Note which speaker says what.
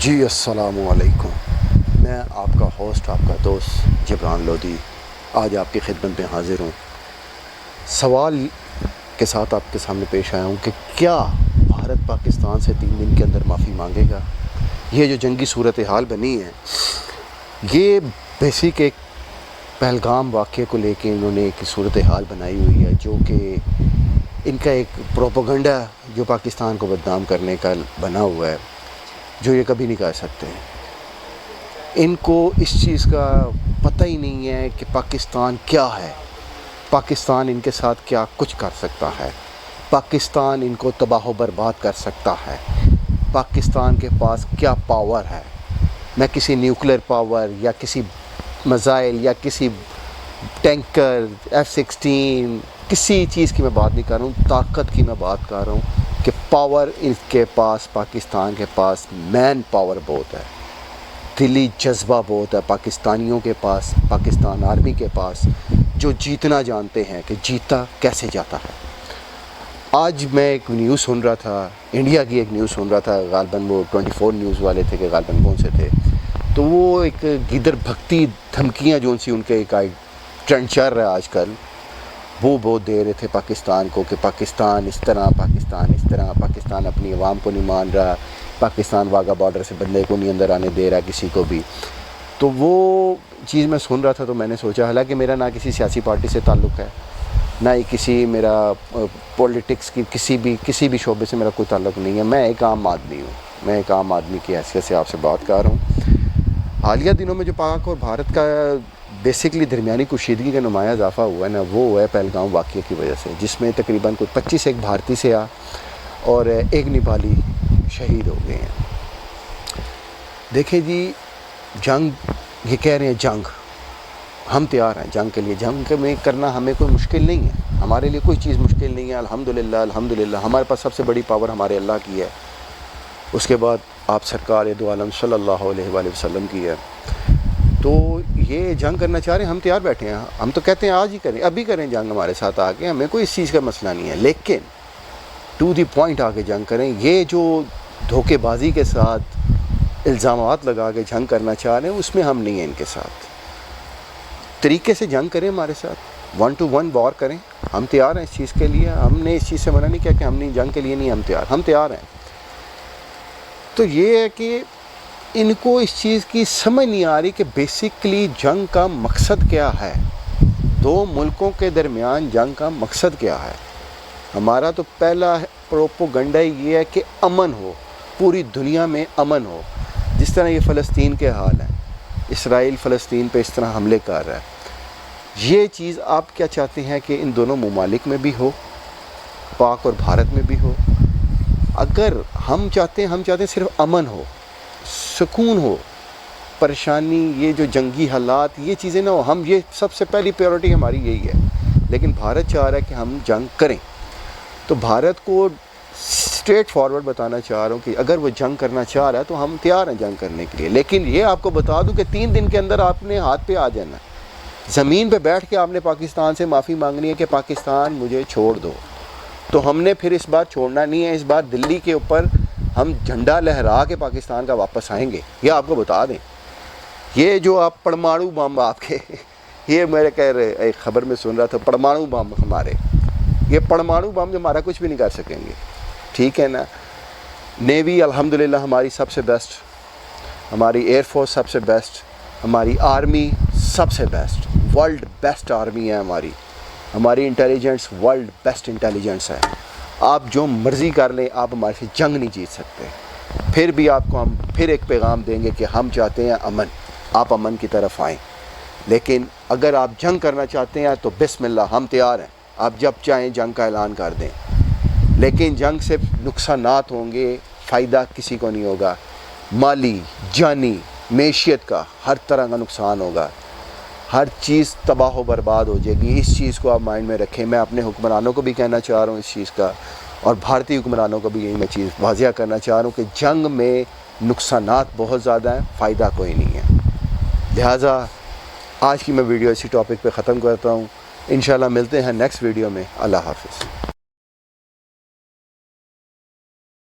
Speaker 1: جی السلام علیکم، میں آپ کا ہوسٹ، آپ کا دوست جبران لودھی آج آپ کی خدمت میں حاضر ہوں۔ سوال کے ساتھ آپ کے سامنے پیش آیا ہوں کہ کیا بھارت پاکستان سے 3 دن کے اندر معافی مانگے گا؟ یہ جو جنگی صورتحال بنی ہے، یہ بیسک ایک پہلگام واقعے کو لے کے انہوں نے ایک صورتحال بنائی ہوئی ہے، جو کہ ان کا ایک پروپیگنڈا جو پاکستان کو بدنام کرنے کا بنا ہوا ہے، جو یہ کبھی نہیں کر سکتے۔ ان کو اس چیز کا پتہ ہی نہیں ہے کہ پاکستان کیا ہے، پاکستان ان کے ساتھ کیا کچھ کر سکتا ہے، پاکستان ان کو تباہ و برباد کر سکتا ہے، پاکستان کے پاس کیا پاور ہے۔ میں کسی نیوکلیر پاور یا کسی میزائل یا کسی ٹینکر F-16 کسی چیز کی میں بات نہیں کر رہا ہوں، طاقت کی میں بات کر رہا ہوں کہ پاور ان کے پاس، پاکستان کے پاس مین پاور بہت ہے، دلی جذبہ بہت ہے پاکستانیوں کے پاس، پاکستان آرمی کے پاس، جو جیتنا جانتے ہیں کہ جیتا کیسے جاتا ہے۔ آج میں ایک نیوز سن رہا تھا، انڈیا کی ایک نیوز سن رہا تھا، غالباً وہ 24 نیوز والے تھے کہ غالباً کون سے تھے، تو وہ ایک گیدر بھکتی دھمکیاں جو ان کے ایک ٹرینڈ چل رہا ہے آج کل، وہ بہت دے رہے تھے پاکستان کو کہ پاکستان اس طرح، پاکستان اس طرح، پاکستان اپنی عوام کو نہیں مان رہا، پاکستان واگا بارڈر سے بندے کو نہیں اندر آنے دے رہا کسی کو بھی۔ تو وہ چیز میں سن رہا تھا تو میں نے سوچا، حالانکہ میرا نہ کسی سیاسی پارٹی سے تعلق ہے، نہ ہی کسی میرا پولیٹکس کی کسی بھی شعبے سے میرا کوئی تعلق نہیں ہے، میں ایک عام آدمی ہوں، میں ایک عام آدمی کی حیثیت سے آپ سے بات کر رہا ہوں۔ حالیہ دنوں میں جو پاک اور بھارت کا بیسکلی درمیانی کشیدگی کا نمایاں اضافہ ہوا ہے نا، وہ ہوا ہے پہلگام واقعے کی وجہ سے، جس میں تقریباً کوئی 25 ایک بھارتی سیاح اور ایک نیپالی شہید ہو گئے ہیں۔ دیکھیں جی، جنگ، یہ کہہ رہے ہیں جنگ، ہم تیار ہیں جنگ کے لیے، جنگ میں کرنا ہمیں کوئی مشکل نہیں ہے، ہمارے لیے کوئی چیز مشکل نہیں ہے، الحمدللہ الحمدللہ۔ ہمارے پاس سب سے بڑی پاور ہمارے اللہ کی ہے، اس کے بعد آپ سرکار دو عالم صلی اللہ علیہ وآلہ وسلم کی ہے۔ تو یہ جنگ کرنا چاہ رہے ہیں، ہم تیار بیٹھے ہیں، ہم تو کہتے ہیں آج ہی کریں، ابھی کریں جنگ ہمارے ساتھ آ کے، ہمیں کوئی اس چیز کا مسئلہ نہیں ہے، لیکن ٹو دی پوائنٹ آ کے جنگ کریں۔ یہ جو دھوکے بازی کے ساتھ الزامات لگا کے جنگ کرنا چاہ رہے ہیں، اس میں ہم نہیں ہیں ان کے ساتھ۔ طریقے سے جنگ کریں ہمارے ساتھ، 1 to 1 وار کریں، ہم تیار ہیں اس چیز کے لیے، ہم نے اس چیز سے منع نہیں کیا کہ ہم نہیں جنگ کے لیے نہیں، ہم تیار ہیں۔ تو یہ ہے کہ ان کو اس چیز کی سمجھ نہیں آ رہی کہ بیسکلی جنگ کا مقصد کیا ہے، دو ملکوں کے درمیان جنگ کا مقصد کیا ہے۔ ہمارا تو پہلا پروپیگنڈا یہ ہے کہ امن ہو، پوری دنیا میں امن ہو، جس طرح یہ فلسطین کے حال ہیں، اسرائیل فلسطین پہ اس طرح حملے کر رہا ہے، یہ چیز آپ کیا چاہتے ہیں کہ ان دونوں ممالک میں بھی ہو، پاک اور بھارت میں بھی ہو؟ اگر ہم چاہتے ہیں صرف امن ہو، سکون ہو، پریشانی، یہ جو جنگی حالات، یہ چیزیں نہ ہو، ہم یہ سب سے پہلی پریورٹی ہماری یہی ہے، لیکن بھارت چاہ رہا ہے کہ ہم جنگ کریں۔ تو بھارت کو اسٹریٹ فارورڈ بتانا چاہ رہا ہوں کہ اگر وہ جنگ کرنا چاہ رہا ہے تو ہم تیار ہیں جنگ کرنے کے لیے، لیکن یہ آپ کو بتا دوں کہ 3 دن کے اندر آپ نے ہاتھ پہ آ جانا ہے، زمین پہ بیٹھ کے آپ نے پاکستان سے معافی مانگنی ہے کہ پاکستان مجھے چھوڑ دو۔ تو ہم نے پھر اس بار چھوڑنا نہیں ہے، اس بار دلی کے اوپر ہم جھنڈا لہرا کے پاکستان کا واپس آئیں گے، یہ آپ کو بتا دیں۔ یہ جو آپ پرمانو بم آپ کے، یہ میرے کہہ رہے ایک خبر میں سن رہا تھا، پرمانو بم ہمارے، یہ پرمانو بم جو ہمارا کچھ بھی نہیں کر سکیں گے، ٹھیک ہے نا۔ نیوی الحمدللہ ہماری سب سے بیسٹ، ہماری ایئر فورس سب سے بیسٹ، ہماری آرمی سب سے بیسٹ، ورلڈ بیسٹ آرمی ہے ہماری انٹیلیجنس ورلڈ بیسٹ انٹیلیجنس ہے۔ آپ جو مرضی کر لیں، آپ ہمارے سے جنگ نہیں جیت سکتے۔ پھر بھی آپ کو ہم پھر ایک پیغام دیں گے کہ ہم چاہتے ہیں امن، آپ امن کی طرف آئیں، لیکن اگر آپ جنگ کرنا چاہتے ہیں تو بسم اللہ، ہم تیار ہیں، آپ جب چاہیں جنگ کا اعلان کر دیں، لیکن جنگ سے نقصانات ہوں گے، فائدہ کسی کو نہیں ہوگا، مالی، جانی، معیشت کا ہر طرح کا نقصان ہوگا، ہر چیز تباہ و برباد ہو جائے گی۔ اس چیز کو آپ مائنڈ میں رکھیں۔ میں اپنے حکمرانوں کو بھی کہنا چاہ رہا ہوں اس چیز کا، اور بھارتی حکمرانوں کو بھی یہی میں چیز واضح کرنا چاہ رہا ہوں کہ جنگ میں نقصانات بہت زیادہ ہیں، فائدہ کوئی نہیں ہے۔ لہٰذا آج کی میں ویڈیو اسی ٹاپک پہ ختم کرتا ہوں، انشاءاللہ ملتے ہیں نیکسٹ ویڈیو میں۔ اللہ حافظ۔